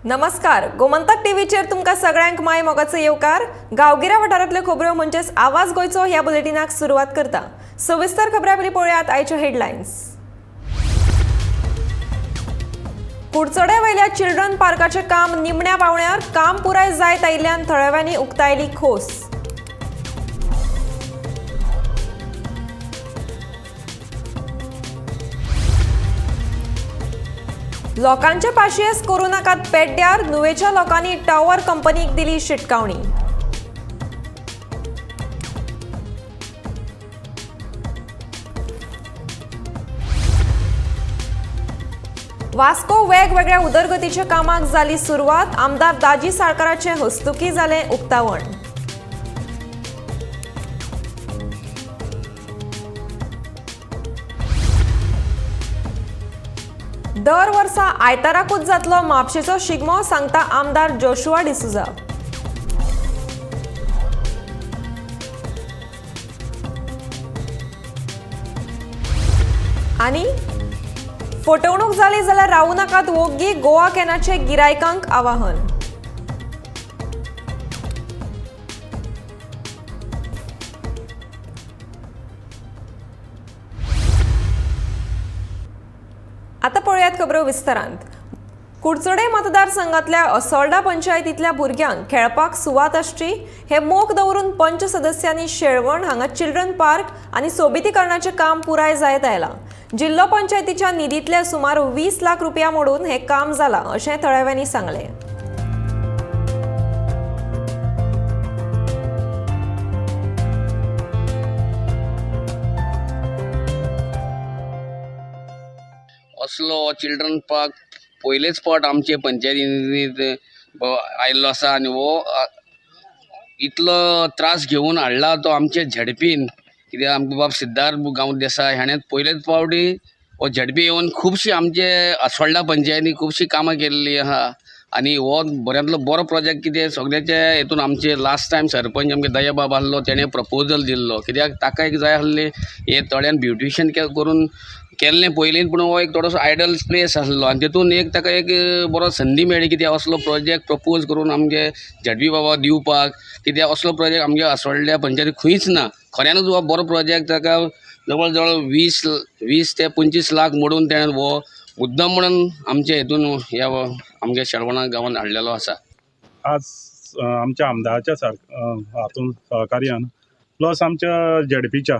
नमस्कार, गोमंतक टीव्हीचेर तुमकां सगळ्यांक माय मोगाचो येवकार। गांवगिऱ्या वाठारांतल्यो खबरो म्हणजेच आवाज गोंयचो ह्या बुलेटिनाक सुरवात करता। सविस्तर खबरां पयलीं पळयात आयच्यो हेडलायन्स। कुडचडे वयल्या चिल्ड्रन पार्काचें काम निमण्या पावण्यार काम पुराय जायत आयिल्ल्यान थळाव्यांनी उक्तायली खोस। लोकांचे पाशयेस करू नाकात पेड्ड्यार, नुवेच्या लोकांनी टावर कंपनीक दिली शिटकावणी। वास्को वेगवेगळ्या उदरगतीच्या कामाक जाली सुरवात। आमदार दाजी साळकाराचे हस्तुकी जाले उक्तावण। दर वर्सा आयताराकूच जातलो म्हापशेचो शिगमो, सांगता आमदार जोशुआ डिसुजा। आनी फटवणूक जाली जाल्यार रावू नाकात वोग्गी, गोवा कॅनाचे गिरायकांक आवाहन। आता पळयात खबरो विस्तारांत। कुडचडे मतदारसंघातल्या असोल्डा पंचायतीतल्या भुरग्यांक खेळपाक सुवात आसची हे मोख दवरून पंच सदस्यांनी शेळवण हांगा चिल्ड्रन पार्क आनी सोबितीकरणाचें काम पुराय जायत आयलां। जिल्लो पंचायतीच्या निधींतले सुमार 20 लाख रुपया मोडून हे काम जालां अशें थळाव्यांनी सांगलें। असलो चिल्ड्रन पार्क पयलेच फावट आमचे पंचायतींत आयल्लो आसा आनी हो इतलो त्रास घेवन हाडला तो आमचे झडपीन, कित्याक आमचो बाब सिद्धार्थ गांव देसाय हाणें पयलेच फावटी हो झडपी येवन खुबशी आमचे आसोल्डा पंचायतीन खुबशी कामां केल्ली आहा आनी हो बऱ्यांतलो बरो प्रोजेक्ट कितें सगळ्याचे हेतून आमचे लास्ट टायम सरपंच आमचे दयाबाब आसलो तेणें प्रपोजल दिल्लो, कित्याक ताका एक जाय आसलें हे थोड्यान ब्युटिशियन करून केल्लें पयलींच, पूण हो एक थोडोसो आयडल प्लेस आसलो आनी तेतून एक ताका एक बरो संदी मेळ्ळी कित्याक असलो प्रोजेक्ट प्रपोज करून आमगे झडपी बाबा दिवपाक, कित्याक असलो प्रोजेक्ट आमगे आसोल्ड्या पंचायतीक खंयच ना। खऱ्यानूच हो बरो प्रोजेक्ट ताका जवळ जवळ 20 ते 25 लाख मोडून तेणें हो मुद्दम म्हणून आमचे हेतून ह्या आमगे शेळवणा गांवांत हाडलेलो आसा। आज आमच्या आमदाराच्या हातून सहकार्यान प्लस आमच्या झडपीच्या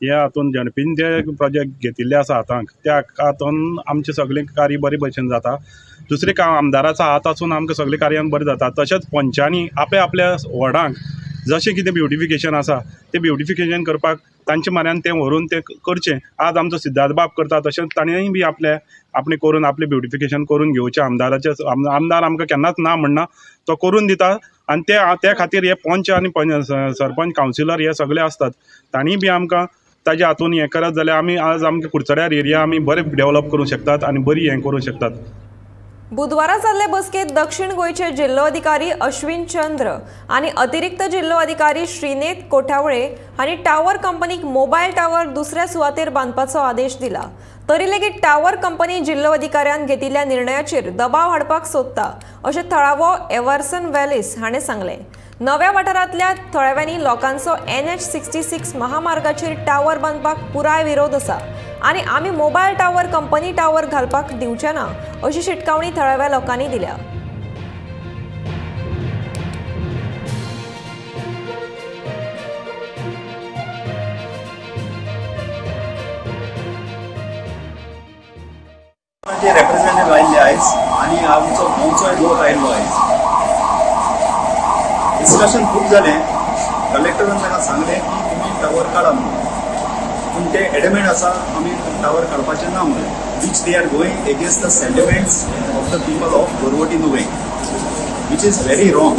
ह्या हातून झडपीन जे प्रोजेक्ट घेतिल्ले आसा हातांक त्या हातून आमचे सगळे कार्य बरे भशेन जाता। दुसरे काम आमदाराचो हात आसून आमकां सगळे कार्यान बरें जाता। तशेंच पंचांनी आपल्या वॉर्डांक जशें कितें ब्युटिफिकेशन आसा तें ब्युटिफिकेशन करपाक तांचे म्हऱ्यान तें व्हरून तें करचें। आज आमचो सिद्धार्थ बाब करता तशेंच ताणेंय बी आपणें करून आपलें ब्युटिफिकेशन करून घेवचें। आमदार आमकां केन्नाच ना म्हणना, तो करून दिता आनी त्या खातीर हे पंच आनी सरपंच कावन्सिलर हे सगळे आसतात, तांणी बी आमकां ताजे हातून हें करत जाल्यार आमी आज आमच्या कुडचड्यार एरिया आमी बरें डेवलप करूंक शकतात आनी बरी हें करूंक शकतात। बुधवारा जाल्ले बसकेत दक्षिण गोंयचे जिल्लो अधिकारी अश्विन चंद्र आनी अतिरिक्त जिल्लो अधिकारी श्रीनेत कोठावळे हांणी टावर कंपनीक मोबायल टावर दुसऱ्या सुवातेर बांदपाचो आदेश दिला। तरी लेगीत टावर कंपनी जिल्लो अधिकाऱ्यान घेतिल्ल्या निर्णयाचेर दबाव हाडपाक सोदता अशें थळावो एवर्सन वॅलिस हाणें सांगलें। नव्या वाठारांतल्या थळाव्यांनी लोकांचो NH66 महामार्गाचेर टावर बांदपाक पुराय विरोध आसा आनी आमी मोबायल टावर कंपनी टावर घालपाक दिवचे ना अशी शिटकावणी थळाव्या लोकांनी दिल्या। रिप्रेझेंटेटिव्ह आयिल्ले आयज आनी आमचो गोंयचोय लोक आयिल्लो आयज। डिस्कशन खूब जालें। कलेक्टरान ताका सांगलें की तुमी टावर काडा म्हणून, पूण ते एडमेंट आसा आमी टावर काडपाचें ना म्हणून, which they are going against the sentiments of the people of गोरवटी Nuvem, which is very wrong.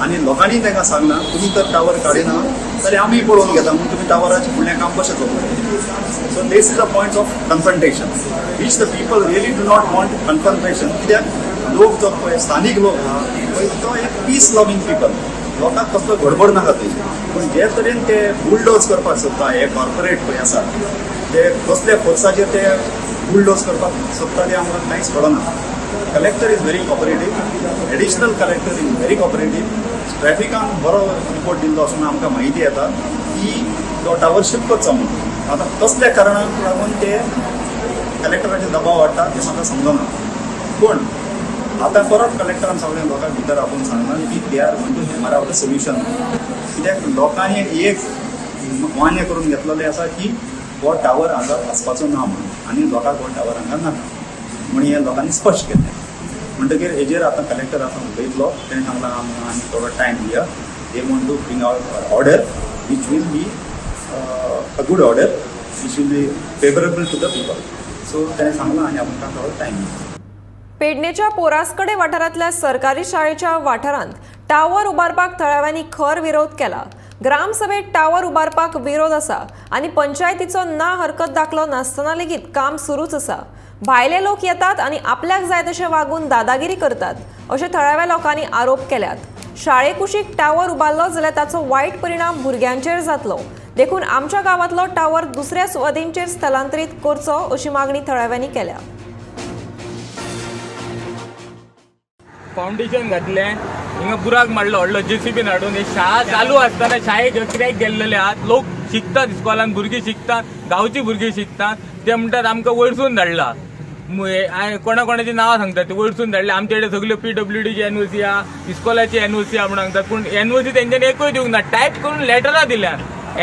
आनी लोकांनी ताका सांगलां तुमी तर टावर काडिना जाल्यार आमी पळोवन घेता म्हणून तुमी टावराचें फुडलें काम कशें करतले। So this is the points of confrontation which the people really do not want confrontation, कित्याक लोक जो पळय स्थानीक लोक आहा तो एक पीस लविंग पीपल, लोकांक कसलो गडबड नाका थंय, पूण जे तरेन ते बुलडोज करपाक सोदता हे कॉर्पोरेट पळय आसा ते कसले फोर्साचेर ते बुलडोज करपाक सोदता ते आमकां कांयच कळना। Collector is very cooperative, additional collector is very cooperative. ट्रॅफिकान बरो रिपोर्ट दिल्लो आसून आमकां म्हायती येता की तो टावर शिफ्ट करचो म्हणून. आतां कसल्या कारणाक लागून ते कलेक्टराचे दबाव वाडटा ते म्हाका समजना. पूण आतां परत कलेक्टरान सगळ्या लोकांक भितर आपूण सांगना की they are going to hammer out the solution. कित्याक लोकांनी एक मान्य करून घेतलेलें आसा की हो टावर हांगा आसपाचो ना म्हणून, आनी लोकांक हो टावर हांगा नाका म्हणून हे लोकांनी स्पश्ट केलें. म्हणटकीर हेजेर आतां कलेक्टर आतां उलयतलो. तेणें सांगलां आमी थोडो टायम दिया. They want to bring out order which will be a good order which will be favourable to the people. So तेणें सांगलां आनी आमकां थोडो टायम दिया. पेडणेच्या पोरासकडे वाठारांतल्या सरकारी शाळेच्या वाठारांत टावर उबारपाक थळाव्यांनी खर विरोध केला. ग्रामसभेत टावर उबारपाक विरोध आसा आनी पंचायतीचो ना हरकत दाखलो नासतना लेगीत काम सुरूच आसा. भायले लोक येतात आनी आपल्याक जाय तशें वागून दादागिरी करतात अशें थळाव्या लोकांनी आरोप केल्यात. शाळे कुशीक टावर उबारलो जाल्यार ताचो वायट परिणाम भुरग्यांचेर जातलो. देखून आमच्या गांवांतलो टावर दुसऱ्या सुवातींचेर स्थलांतरीत करचो अशी मागणी थळाव्यांनी केल्या. फाउंडेशन घातले हिंगा बुराक मारलो व्हडलो JCB हाडून. हे शाळा चालू आसतना शाळेक कित्याक गेल्लेले आहात. लोक शिकतात इस्कॉलान, भुरगीं शिकतात, गांवची भुरगीं शिकतात. ते म्हणटात आमकां वयरसून धाडला. कोणाची नांवां सांगतात ते वयरसून धाडले. आमचे कडेन सगल्यो PWDची NOC आहा, इस्कॉलाची NOC आहा म्हणून सांगतात. पूण NOC तेंच्यांनी एकूय दिवंक ना. टायप करून लेटरां दिल्यात.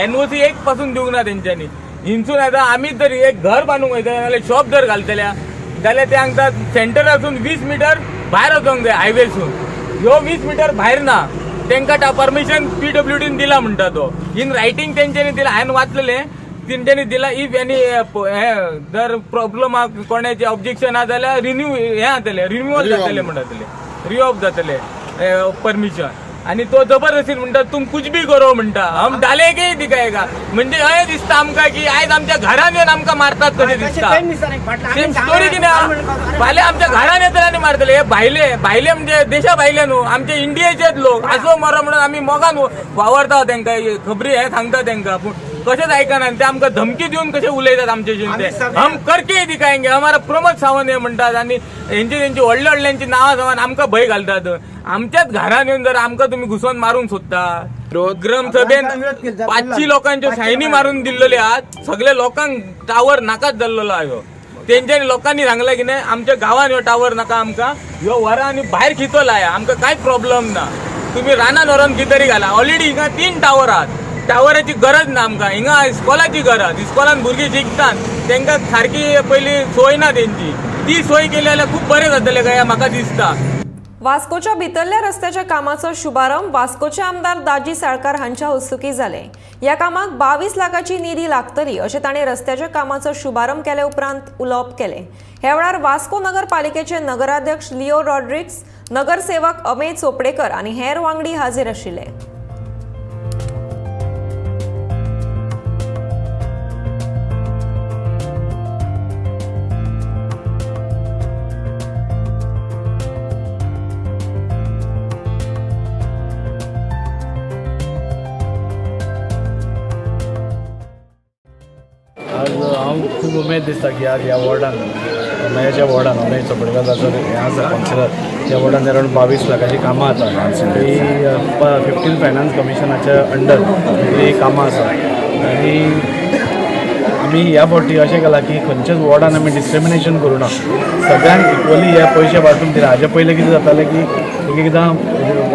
NOC एक पासून दिवंक ना तेंच्यांनी. हिंसून आतां आमी जर एक घर बांदूंक वयता नाल्यार शॉप जर घालतल्या जाल्यार ते सांगतात सेंटरासून 20 मिटर भायर वचोंक जाय हायवेसून. ह्यो 20 मिटर भायर ना. तांकां परमिशन PWDन दिला म्हणटा तो. इन रायटींग तेंच्यांनी दिला. हांवें वाचलेलें. तेंच्यांनी दिला इफ एनी जर प्रॉब्लम आहा कोणाचें ऑब्जेक्शन आहा जाल्यार रिन्यू जातलें, रिन्यूअल जातलें म्हणटातले, रिऑफ जातलें परमिशन. आनी तो जबरदस्तीन म्हणटा तुम कुछ भी करो म्हणटा. हम डालेगे दिखाएगा. म्हणजे अशें दिसता आमकां की आयज आमच्या घरान येवन आमकां मारतात कशें दिसता. सेम स्टोरी कितें आहा. फाल्यां आमच्या घरान येतले आनी मारतले. हे भायले म्हणजे देशा भायले न्हू, आमचे इंडियेचेच लोक. आसो मरो म्हणून आमी मोगान वावरता तांकां, खबरी हे सांगता तांकां. पूण कशेंच आयकना. ते आमकां धमकी दिवन कशें उलयतात आमचेर. ते हम करके दिखाएंगे, हमारा प्रमोद सावंत हे म्हणटात. आनी तेंची व्हडल्यांची नांवां सावन आमकां भंय घालतात. आमच्याच घरान येवन जर आमकां तुमी घुसोवन मारूंक सोदता. ग्रामसभेन 500 लोकांच्यो सायनी मारून दिल्लेल्यो आहात. सगळे लोकांक टावर नाकाच जाल्लो ह्यो. तेंच्यांनी लोकांनी सांगलां कितें आमच्या गांवान ह्यो टावर नाका, आमकां ह्यो व्हरा आनी भायर खिचो लाया, आमकां कांयच प्रॉब्लेम ना. तुमी रानान व्हरोन कितें तरी घाला. ऑलरेडी हिंगा 3 टावर आहात. टावराची गरज ना आमकां. हिंगा इस्कॉलाची गरज. इस्कॉलान भुरगीं शिकतात, तांकां सारकी पयली सोय ना तेंची. ती सोय केली जाल्यार खूब बरें जातलें काय म्हाका दिसता. वास्कोच्या भितरल्या रस्त्याच्या कामाचो शुभारंभ वास्कोचे आमदार दाजी साळकार हांच्या हस्तुकी जाले. ह्या कामाक 22 लाखाची निधी लागतली अशें ताणें रस्त्याच्या कामाचो शुभारंभ केले उपरांत उलोवप केले. ह्या वेळार वास्को नगरपालिकेचे नगराध्यक्ष लिओ रॉड्रिग्स, नगरसेवक अमेय चोपडेकर आनी हेर वांगडी हाजीर आशिल्ले. आज हांव खूब उमेद दिसता की आज ह्या वॉर्डान मयाच्या वॉर्डान अमेय चोपडेकर जाचो हें आसा कावन्सिलर, त्या वॉर्डान अरावंड 22 लाखाची कामां जाता. ही 15 फायनान्स कमिशनाच्या अंडर ही कामां आसा. आनी आमी ह्या फावटी अशें केलां की खंयच्याच वॉर्डान आमी डिस्क्रिमिनेशन करूना. सगळ्यांक इक्वली हे पयशे वांटून दिला. हाजे पयलीं कितें जातालें की एकदां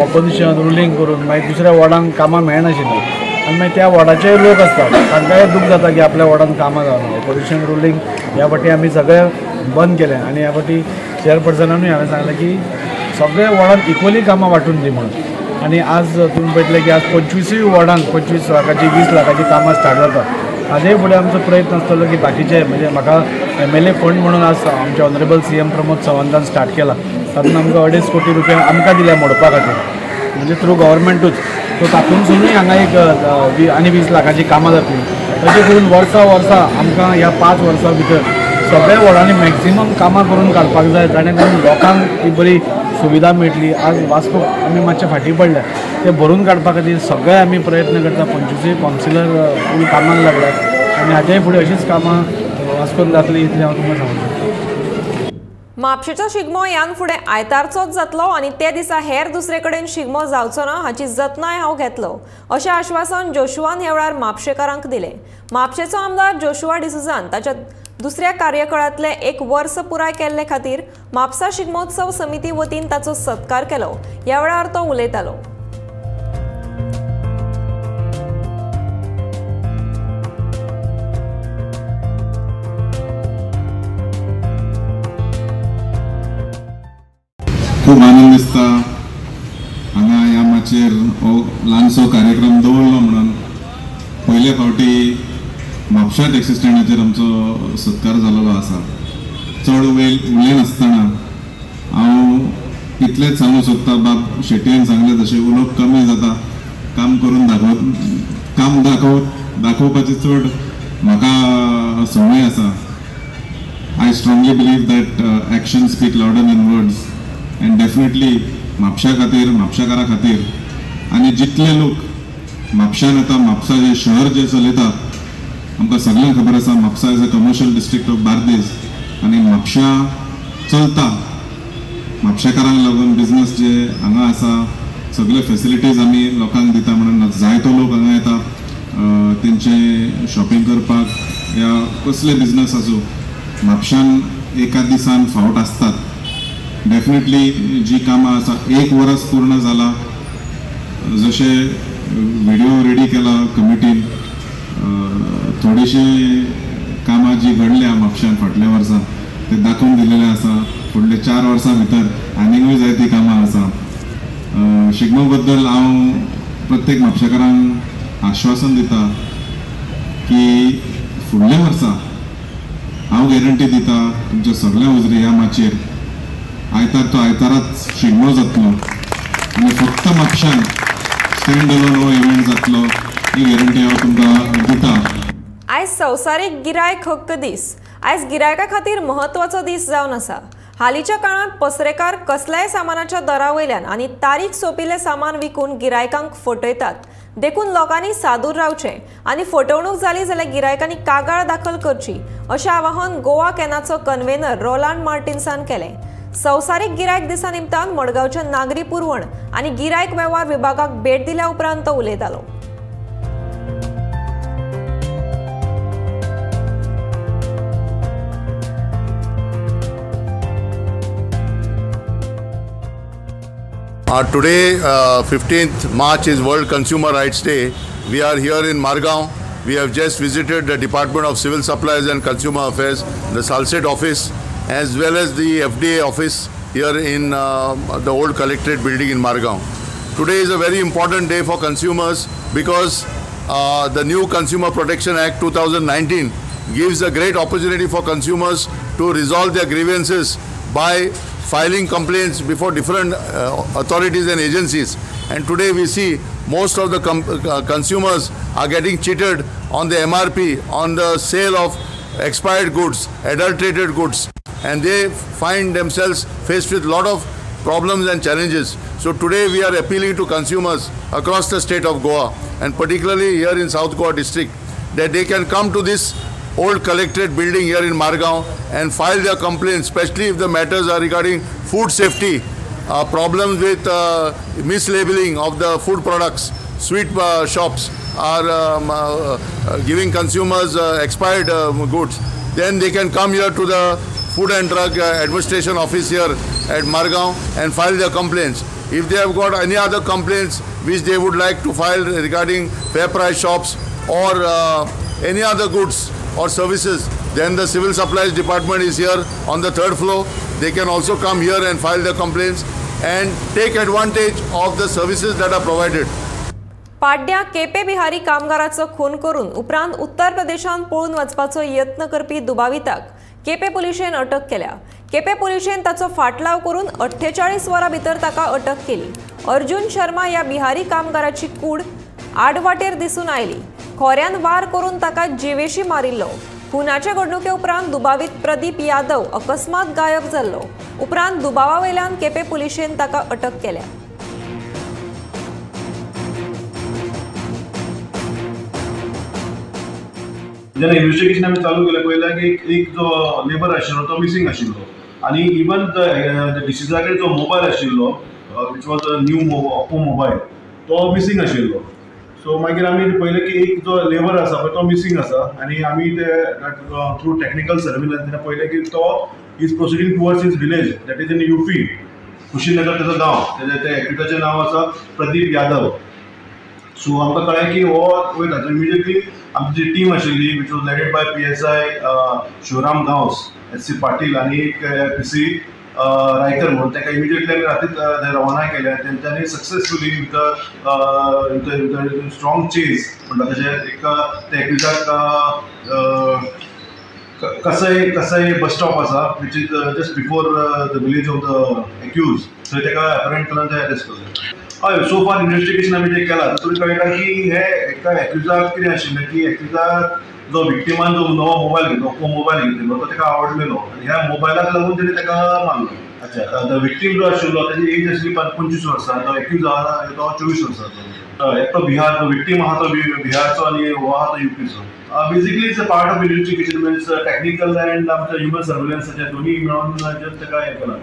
ऑपोजिशन रुलींग करून मागीर दुसऱ्या वॉर्डान कामां मेळनाशिल्लीं. आनी मागीर त्या वॉर्डाचे लोक आसतात तांकांय दूख जाता की आपल्या वॉर्डान कामां जावना. ऑपोजिशन रुलींग ह्या फावटी आमी सगळें बंद केलें. आनी ह्या फावटी चेअरपर्सनानूय हांवें सांगलें की सगळ्या वॉर्डान इक्वली कामां वांटून दी म्हणून. आनी आज तुमी पळयतलें की आज 25 वॉर्डान 25 लाखाची 20 लाखाची कामां स्टार्ट जातात. हाजे फुडें आमचो प्रयत्न आसतलो की बाकीचे म्हणजे म्हाका MLA फंड म्हणून आज आमच्या ऑनरेबल CM प्रमोद सावंतान स्टार्ट केला. तातूंत आमकां 2.5 कोटी रुपया आमकां दिल्या मोडपा खातीर, म्हणजे थ्रू गव्हर्मेंटूच. सो तातूंतसूनय हांगा एक आनी 20 लाखाची कामां जातलीं. अशें करून वर्सा आमकां ह्या 5 वर्सां भितर सगळ्या वॉर्डांनी मॅक्झिमम कामां करून काडपाक जाय, जाणें करून लोकांक ती बरी सुविधा मेळटली. आज वास्को आमी मातशे फाटीं पडल्या, ते भरून काडपा खातीर सगळे आमी प्रयत्न करता. 25 कावन्सिलर फूल कामाक लागल्यात आनी हाजेय फुडें अशीच कामां वास्कोन जातली इतलें हांव तुमकां सांगता. म्हापशेचो शिगमो यान फुडें आयतारचोच जातलो आनी ते दिसा हेर दुसरे कडेन शिगमो जावचो ना हाची जतनाय हांव घेतलो अशें आश्वासन जोशुआन ह्या वेळार म्हापशेकारांक दिलें। म्हापशेचो आमदार जोशुआ डिसुजान ताच्या दुसऱ्या कार्यकाळांतले 1 वर्स पुराय केल्ले खातीर म्हापसा शिगमोत्सव समिती वतीन ताचो सत्कार केलो। ह्या वेळार तो उलयतालो। खूब आनंद दिसता हांगा ह्या माचयेर हो ल्हानसो कार्यक्रम दवरलो म्हणून। पयले फावटी म्हापशा टॅक्सी स्टँडाचेर आमचो सत्कार जाल्लो आसा। चड वेळ उलयनासतना हांव इतलेंच सांगूंक सोदता, बाब शेट्टीन सांगलें तशें उलोवप कमी जाता, काम करून दाखोवपाची चड म्हाका संवय आसा। I strongly believe that actions speak louder than words. And definitely Mapusa खातीर, म्हापशाकारा खातीर आनी जितले लोक म्हापशान येता, म्हापसा जे शहर जे चलयता, आमकां सगळ्यांक खबर आसा Mapusa is a commercial district of Bardez आनी म्हापशा चलता। म्हापशेकारांक लागून बिजनेस जे हांगा आसा सगळे फॅसिलिटीज आमी लोकांक दिता म्हणून जायतो लोक हांगा येता तेंचे शॉपिंग करपाक या कसले बिजनेस आसूं म्हापशान एका दिसान फावट आसतात। डेफिनेटली जी कामां आसा 1 वर्स पूर्ण जाला, जशे व्हिडिओ रेडी केला कमिटीन, थोडीशी कामां जी घडल्या म्हापशान फाटल्या वर्सा ते दाखोवन दिलेले आसा। फुडले 4 वर्सां भितर आनीकूय जायती कामां आसा। शिगमो बद्दल हांव प्रत्येक म्हापशेकारांक आश्वासन दिता की फुडल्या वर्सा हांव गॅरंटी दिता तुमच्या सगळ्या उजरी ह्या माचयेर आयतार तो आयताराच शिगमो जातलो आनी फक्त म्हापशान स्टँड अलोन हो इव्हेंट जातलो ही गॅरंटी हांव तुमकां दिता। आयज संवसारीक गिरायक हक्क दीस। आयज गिरायका खातीर महत्वाचो दीस जावन आसा। हालींच्या काळांत पसरेकार कसल्याय सामानाच्या दरा वयल्यान आनी तारीख सोंपिल्लें सामान विकून गिरायकांक फटयतात। देखून लोकांनी सादूर रावचें आनी फटवणूक जाली जाल्यार गिरायकांनी कागाळ दाखल करची अशें आवाहन गोवा कॅनाचो कन्व्हेनर रोलांड मार्टिन्सान केलें। संवसारीक गिरायक दिसा निमतान मडगांवच्या नागरी पुरवण आनी गिरायक वेव्हार विभागाक भेट दिल्या उपरांत तो उलयतालो। Today, 15th March is World Consumer Rights Day. We are here in Margaon. We have just visited the Department of Civil Supplies and Consumer Affairs, the Salset office, as well as the FDA office here in the old collectorate building in Margaon. Today is a very important day for consumers because the new Consumer Protection Act 2019 gives a great opportunity for consumers to resolve their grievances by filing complaints before different authorities and agencies. And today we see most of the consumers are getting cheated on the MRP, on the sale of expired goods, adulterated goods, and they find themselves faced with a lot of problems and challenges. So today we are appealing to consumers across the state of Goa and particularly here in South Goa district that they can come to this old collectorate building here in Margaon and file their complaints, especially if the matters are regarding food safety, problems with mislabeling of the food products. Sweet shops are giving consumers expired goods. Then they can come here to the Food and Drug Administration office here at Margaon and file their complaints. If they have got any other complaints which they would like to file regarding fair price shops or any other goods or services, then the Civil Supplies Department is here on the 3rd floor. They can also come here and file their complaints and take advantage of the services that are provided. पाड्या केपे बिहारी कामगाराचो खून करून उपरांत उत्तर प्रदेशान पळून वचपाचो यत्न करपी दुबाविताक केपे पुलिशेन अटक केल्या। केपे पुलिशेन ताचो फाटलाव करून 48 वरां भितर ताका अटक केली। अर्जुन शर्मा ह्या बिहारी कामगाराची कूड आडवाटेर दिसून आयली। खोऱ्यान वार करून ताका जिवेशी मारिल्लो। खुनाचे घडणुके उपरांत दुबावित प्रदीप यादव अकस्मात गायब जाल्लो। उपरांत दुबावा वयल्यान केपे पुलिशेन ताका अटक केल्या। जेन्ना इन्व्हेस्टिगेशन आमी चालू केलें पळयलें की एक जो लेबर आशिल्लो तो मिसींग आशिल्लो आनी इवन डिसिजा कडेन जो मोबायल आशिल्लो which was a new Oppo mobile तो मिसींग आशिल्लो. सो मागीर आमी पळयलें की एक जो लेबर आसा पळय तो मिसींग आसा आनी आमी ते थ्रू टेक्निकल सर्वेलन्स पळयलें की तो is proceeding towards his village that is in UP. Kushinagar त्याचं गांव त्या एक्टिवाचें नांव आसा प्रदीप यादव. सो आमकां कळ्ळें की हो वयता. सो इमिजिएटली आमची जी टीम आशिल्ली which was leaded by PSI Shivram Gawas, SC Patil आनी एक PC रायकर म्हणून ताका इमिजिएटली आमी रातीच रवाना केले. तेंच्यांनी सक्सेसफुली विथ स्ट्रॉंग चेज म्हणटा तशें एक ते एक्टिवाक कसई बस स्टॉप आसा which is just before the village of the accused. थंय ताका अपरेंट करून ते अरेस्ट केलें. हय, सो फार इन्व्हेस्टिगेशन आमी जे केलां तातूंत कळटा की हे एका एक्युजाक कितें आशिल्लें की एक्युजाक जो विक्टिमान जो नवो मोबायल घेतलो, ओप्पो मोबायल घेतिल्लो तो ताका आवडलेलो आनी ह्या मोबायलाक लागून तेणी ताका मारलो. अच्छा, द विक्टीम जो आशिल्लो ताची एज आशिल्ली 25 वर्सां, तो एक्यूज आहा तो 24 वर्सांचो. एक तो बिहार, तो विक्टीम आहा तो बिहारचो आनी हो आहा तो UPचो. Basically it's a part of investigation means technical and आमच्या ह्युमन सर्वेलन्साचे दोन्ही मेळून ताका हें केलां.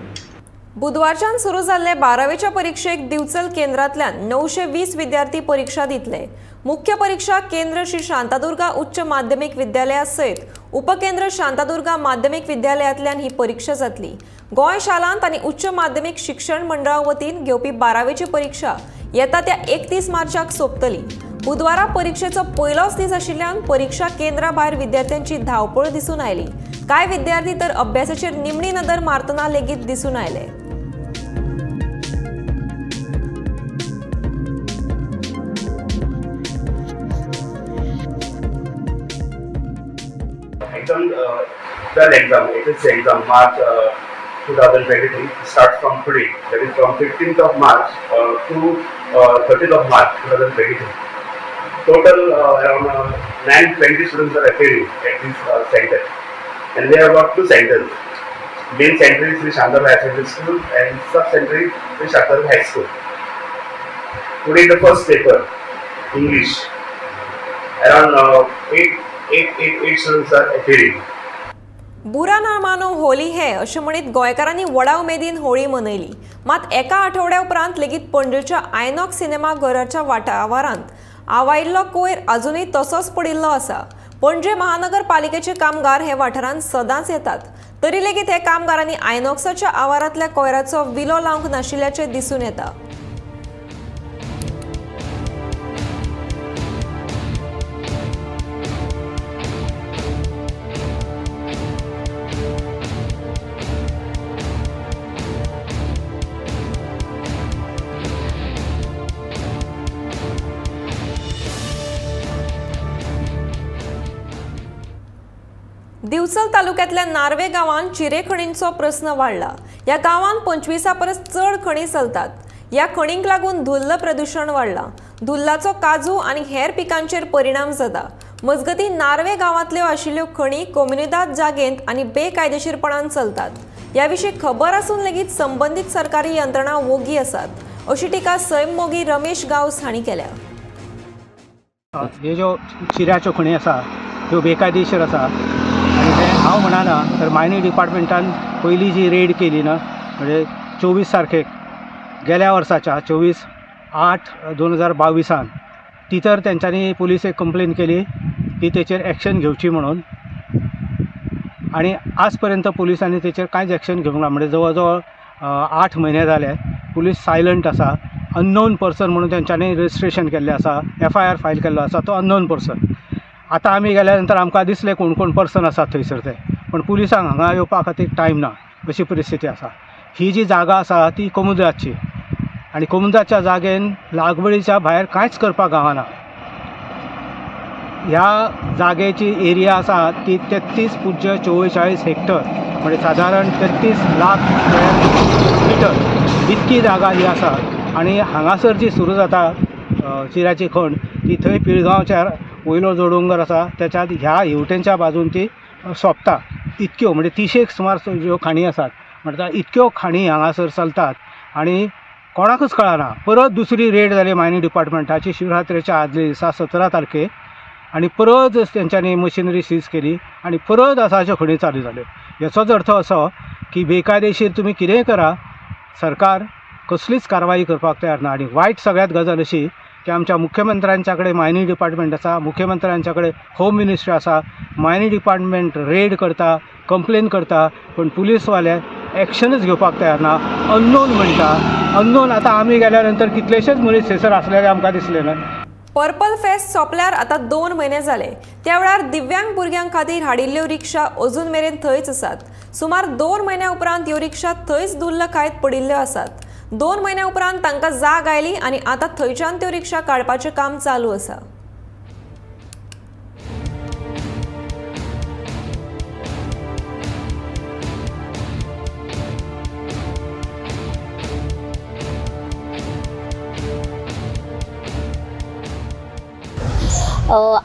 बुधवारच्यान सुरू जाल्ले 12वेच्या परीक्षेक दिवचल केंद्रांतल्यान 920 विद्यार्थी परीक्षा दितले. मुख्य परीक्षा केंद्र श्री शांतादुर्गा उच्च माध्यमिक विद्यालया सयत उपकेंद्र शांतादुर्गा माध्यमिक विद्यालयांतल्यान ही परीक्षा जातली. गोंय शालांत आनी उच्च माध्यमिक शिक्षण मंडळा वतीन घेवपी 12वेची परीक्षा येता त्या 31 मार्चाक सोंपतली. बुधवारा परीक्षेचो पयलोच दीस आशिल्ल्यान परीक्षा केंद्रा भायर विद्यार्थ्यांची धांवपळ दिसून आयली. कांय विद्यार्थी तर अभ्यासाचेर निमणी नदर मारतना लेगीत दिसून आयले. Exam, HSC exam, March 2023 starts from today. That is from 15th of March to 30th of March 2023. Total around 920 students are appearing at this center, and we have got 2 centers. Main center is Sri Shantabai High School and sub center is Sri Shantabai High School. Today the first paper, English. Around 8 students are appearing. बुरा ना मानो Holy है अशें म्हणीत गोंयकारांनी व्हडा उमेदीन होळी मनयली. मात एका आठवड्या उपरांत लेगीत पणजेच्या आयनॉक्स सिनेमा घराच्या वाठारांत आवायिल्लो कोयर अजूनय तसोच पडिल्लो आसा. पणजे महानगरपालिकेचे कामगार हे वाठारांत सदांच येतात, तरी लेगीत हे कामगारांनी आयनॉक्साच्या आवारांतल्या कोयराचो विलो लावंक नाशिल्ल्याचे दिसून येता. दिवचल तालुक्यातल्या नार्वे गावात चिरे खणींचो प्रश्न वाढला. या गावात 25 परस चड खणी चलतात. या खणींक लागून धुल्ल प्रदूषण वाढला. धुल्लाचो काजू आणि हेर पिकांचेर परिणाम जाता. मजगती नार्वे गावातल्यो आशिल्ल्यो खणी कोम्युनिदाद जागेंत आणि बेकायदेशीरपणान चलतात. याविषयी खबर असून लेगीत संबंधित सरकारी यंत्रणा वोगी आसात, अशी टिका सैम मोगी रमेश गावस हांणी केल्या. हे ज्यो चिऱ्याच्यो खणी आसा त्यो बेकायदेशीर आसा आणि हे हांव म्हणना तर मायनिंग डिपार्टमेंटान पयली जी रेड केली ना म्हणजे 24 तारखेक गेल्या वर्साच्या 24/8/2022 ती तर तेंच्यांनी पुलिसेक कंप्लेन केली की तेचेर एक्शन घेवची म्हणून. आणि आज पर्यंत पुलिसांनी तेचेर कांयच एक्शन घेवंक ना. म्हणजे जवळ जवळ 8 म्हयने जाले पुलीस सायलंट आसा. अननोन पर्सन म्हणून तेंच्यांनी रजिस्ट्रेशन केल्लें आसा, FIR फायल केल्लो आसा तो अननोन पर्सन. आतां आमी गेल्या नंतर आमकां दिसलें कोण कोण पर्सन आसात थंयसर ते, पण पुलिसांक हांगा येवपा खातीर टायम ना अशी परिस्थिती आसा. ही जी जागा आसा ती कोमुद्राची आणि कोमुद्राच्या जागेन लागवडीच्या भायर कांयच करपाक गावना. ह्या जागेची एरिया आसा ती 33.44 हेक्टर म्हणजे साधारण 33 लाख मीटर इतकी जागा ही आसा. आणि हांगासर जी सुरू जाता चिऱ्याची खण ती थंय पिळगांवच्या वयलो जो डोंगर आसा त्याच्यात ह्या हेवटेंच्या बाजून ती सोंपता. इतक्यो म्हणजे 30 सुमार ज्यो खाणी आसात म्हणटा इतक्यो खाणी हांगासर चलतात आणि कोणाकूच कळना. परत दुसरी रेड जाली मायनिंग डिपार्टमेंटाची शिवरात्रेच्या आदले दिसा 17 तारखेक आणि परत तेंच्यांनी मशिनरी सीज केली आणि परत आसाच्यो खणी चालू जाल्यो. हेचोच अर्थ असो की बेकायदेशीर तुम्ही कितेंय करा, सरकार कसलीच कारवाई करपाक तयार ना. आणि वायट सगळ्यात गजाल अशी की आमच्या मुख्यमंत्र्यांच्या कडेन मायनिंग डिपार्टमेंट आसा, मुख्यमंत्र्यांच्या कडेन होम मिनिस्ट्री आसा. मायनिंग डिपार्टमेंट रेड करता, कंप्लेन करता, पण पुलीसवाले एक्शनच घेवपाक तयार ना. अननोन म्हणटा. अननोन आतां आमी गेल्या नंतर कितलेशेच मनीस थंयसर आसलेले आमकां दिसले ना. पर्पल फेस्ट सोंपल्यार आता 2 महिने जाले. त्या वेळार दिव्यांग भुरग्यां खातीर हाडिल्ल्यो रिक्षा अजून मेरेन थंयच आसात. सुमार 2 महिन्या उपरांत ह्यो रिक्षा थंयच दुल्ल खायत पडिल्ल्यो आसात. 2 महिन्या उपरांत तांकां जाग आयली आनी आतां थंयच्यान त्यो रिक्षा काडपाचें काम चालू आसा.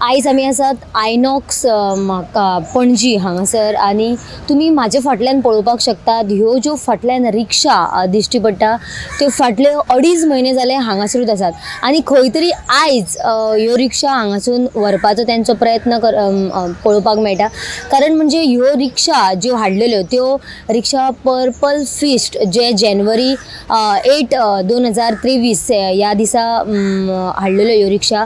आयज आमी आसात आयनॉक्स पणजी हांगासर आनी तुमी म्हाजे फाटल्यान पळोवपाक शकतात ह्यो ज्यो फाटल्यान रिक्षा दिश्टी पडटा त्यो फाटले 2.5 म्हयने जाले हांगासरूच आसात. आनी खंय तरी आयज ह्यो रिक्षा हांगासून व्हरपाचो तेंचो प्रयत्न पळोवपाक मेळटा. कारण म्हणजे ह्यो रिक्षा ज्यो हाडलेल्यो त्यो रिक्षा पर्पल फिस्ट जे जानेवारी 8, 2023 ह्या दिसा हाडलेल्यो ह्यो रिक्षा.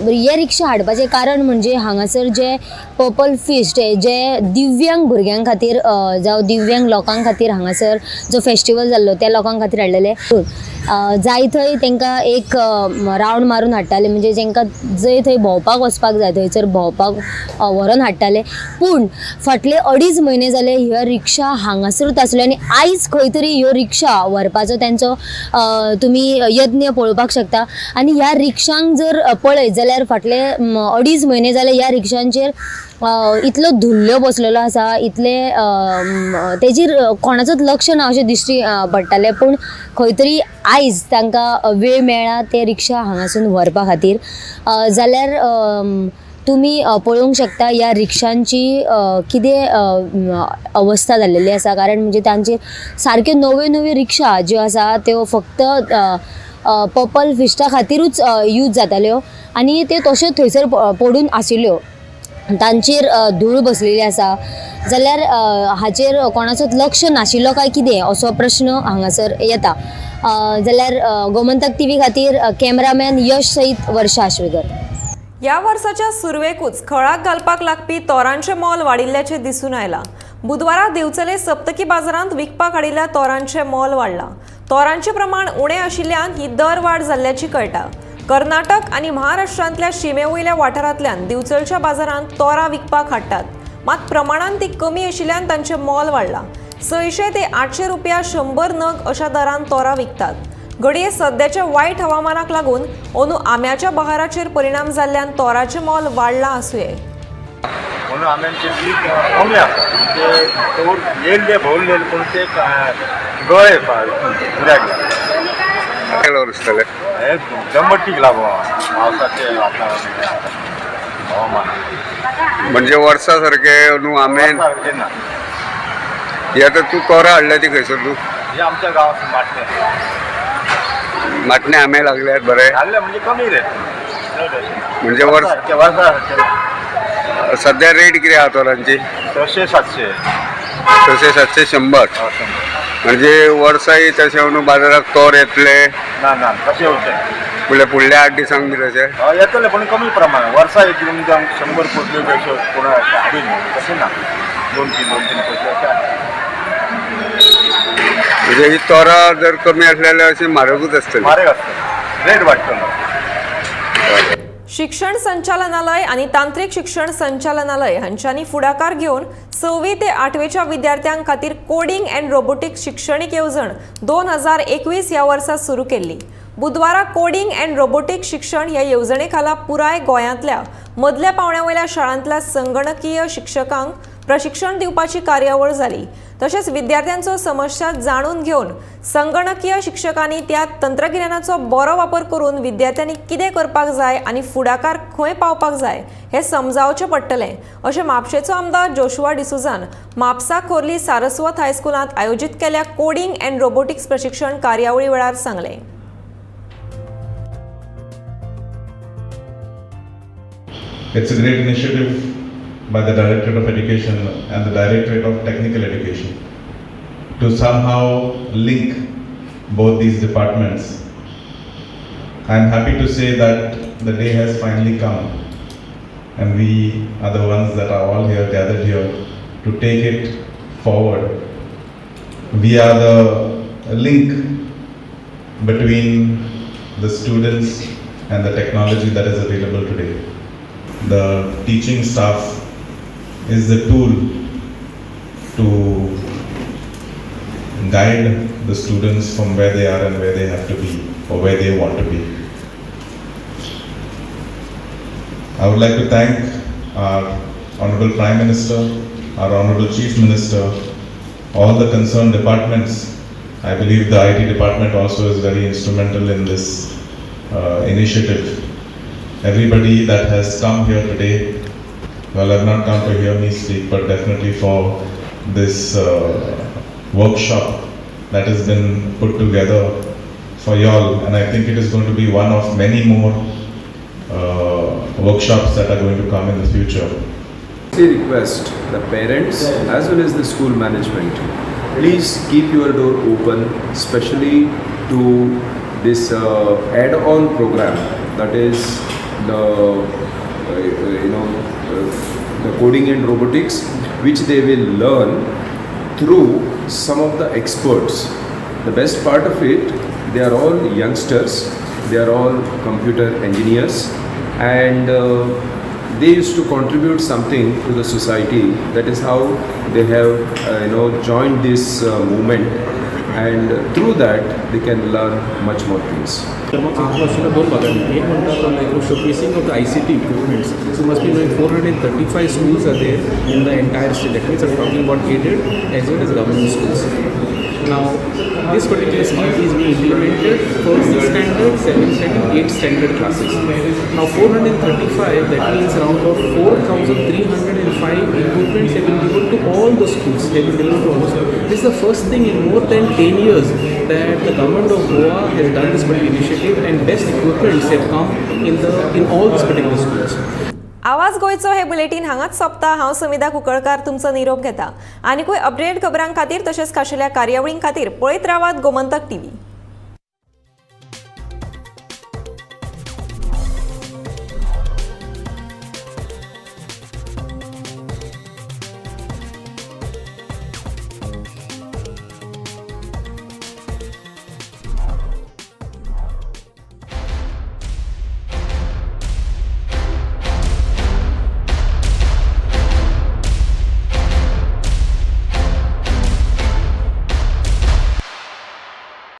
हे रिक्षा हाडपाचें कारण म्हणजे हांगासर जे पर्पल फिस्ट जे दिव्यांग भुरग्यां खातीर जावं दिव्यांग लोकां खातीर हांगासर जो फेस्टिवल जाल्लो त्या लोकां खातीर हाडलेले. जाय थंय तांकां एक रावंड मारून हाडटाले, म्हणजे जांकां जंय थंय भोंवपाक वचपाक जाय थंयसर भोंवपाक व्हरून हाडटाले. पूण फाटले 2.5 म्हयने जाले ह्यो रिक्षा हांगासरूच आसल्यो आनी आयज खंय तरी ह्यो रिक्षा व्हरपाचो तेंचो तुमी यत्न पळोवपाक शकता. आनी ह्या रिक्षांक जर पळयत जाल्यार फाटले 2.5 म्हयने जाले ह्या रिक्षांचेर इतलो धुल्लो बसलेलो आसा, इतले तेजेर कोणाचोच लक्ष ना अशें दिश्टी पडटालें. पूण खंय तरी आयज तांकां वेळ मेळ्ळा ते रिक्षा हांगासून व्हरपा खातीर. जाल्यार तुमी पळोवंक शकता ह्या रिक्षांची कितें अवस्था जाल्लेली आसा. कारण म्हणजे तांचेर सारक्यो नव्यो रिक्षा ज्यो आसा त्यो फक्त पर्पल फिस्टा खातीरूच यूज जाताल्यो आनी त्यो तश्योच थंयसर पडून आशिल्ल्यो. तांचेर धूळ बसलेली आसा. जाल्यार हाचेर कोणाचोच लक्ष नाशिल्लो काय कितें असो प्रश्न हांगासर येता. जाल्यार गोमंतक टीव्ही खातीर कॅमेरामॅन यश सयत वर्षा आश्वेकर. ह्या वर्साच्या सुरवेकूच खळाक घालपाक लागपी तोरांचें मोल वाडिल्ल्याचें दिसून आयलां. बुधवारा दिवचले सप्तकी बाजारांत विकपाक हाडिल्ल्या तोरांचें मोल वाडलां. तोरांचें प्रमाण उणें आशिल्ल्यान ही दर वाड जाल्ल्याची कळटा. कर्नाटक आनी महाराष्ट्रांतल्या शिमेवयल्या वाठारांतल्यान दिवचलच्या बाजारांत तोरां विकपाक हाडटात. मात प्रमाणांत ती कमी आशिल्ल्यान तांचें मोल वाडलां. 600 ते 800 रुपया 100 नग अशा दरान तोरां विकतात. घडये सद्याच्या वायट हवामानाक लागून अंदू आंब्याच्या बहाराचेर परिणाम जाल्ल्यान तोराचें मोल वाडलां आसूंये. म्हणून आंब्यांचे पीक कमी आसा, ते तोर येयले भोवले पूण ते गळे पुऱ्याक लागले. हे दमटीक लागून पावसाचे वातावरण हवामान म्हणजे वर्सा सारखे न्हू आंबे ना. हे आतां तूं तोरां हाडल्या ती खंयसर तूं? हे आमच्या गांवांत माटणे आंबे लागल्यात बरे हाडले म्हणजे कमी रेट. म्हणजे वर्सा सध्या रेट किती आहा तोरांची? 600-700. 600-700 100. म्हणजे वर्साय तशें न्हू बाजाराक तोर येतले ना तशें होते म्हणल्यार फुडल्या 8 दिसांक बी तशें येतले पण कमी प्रमाणात. वर्सा एकदम 100 पोटल्यो अश्यो कोण हाडून तशें ना. 2-3 पोटल्यो अशें. म्हणजे ही तोरां जर कमी आसल्यार अशी म्हारगूच आसतली. म्हारग आसतली, रेट वाडटलो. शिक्षण संचालनालय आणि तांत्रिक शिक्षण संचालनालय हांच्यांनी फुडाकार घेवन 6वी ते 8वेच्या विद्यार्थ्यांक खातीर कोडिंग अँड रोबोटिक्स शिक्षणीक येवजण 2021 ह्या वर्सा सुरू केल्ली. बुधवारा कोडिंग अँड रोबोटिक्स शिक्षण ह्या येवजणे खाला पुराय गोंयांतल्या मदल्या पावंड्यावयल्या शाळांतल्या संगणकीय शिक्षकांक प्रशिक्षण दिवपाची कार्यावळ जाली. तशेंच विद्यार्थ्यांचो समस्या जाणून घेवन संगणकीय शिक्षकांनी त्या तंत्रगिन्यानाचो बरो वापर करून विद्यार्थ्यांनी कितें करपाक जाय आनी फुडाकार खंय पावपाक जाय हें समजावचें पडटलें अशें म्हापशेचो आमदार जोशुआ डिसुजान म्हापसा खोर्ली सारस्वत हायस्कुलांत आयोजीत केल्ल्या कोडिंग अँड रोबोटिक्स प्रशिक्षण कार्यावळी वेळार सांगलें. It's a great initiative by the Directorate of Education and the Directorate of Technical Education. to somehow link both these departments. I am happy to say that the day has finally come, and we are the ones that are all here, gathered here, to take it forward. We are the link between the students and the technology that is available today. The teaching staff is the tool to guide the students from where they are and where they have to be, or where they want to be. I would like to thank our Honorable Prime Minister, our Honorable Chief Minister, all the concerned departments. I believe the IT department also is very instrumental in this initiative. Everybody that has come here today, well, I've not come to hear me speak, but definitely for this workshop that has been put together for y'all, and I think it is going to be one of many more workshops that are going to come in the future. I request the parents as well as the school management, please keep your door open, especially to this add-on program, that is the the coding and robotics, which they will learn through some of the experts. The best part of it, they are all youngsters, they are all computer engineers, and they used to contribute something to the society. That is how they have joined this movement, and through that they can learn much more things. दोन भागांनी एक म्हणतात showcasing of the ICT equipments. So must be knowing 435 schools are there in the entire state. That means I'm talking about aided as well as government schools. Now this particular scheme is being implemented for 6th standard, 7th standard, 8th standard classes. Now 435, that means around about 4,305 equipments have been given to all the schools. They have been given to all the schools. This is the first thing in more than 10 years that the government of Goa has done this particular initiative, and best equipments have come in all these particular schools. आवाज गोंयचो हे bulletin हांगाच सोंपता. हांव समिधा कुंकळकार तुमचो निरोप घेता. आनीकूय अपडेट खबरां खातीर तशेंच खाशेल्या कार्यावळीं खातीर पळयत रावात गोमंतक टीव्ही.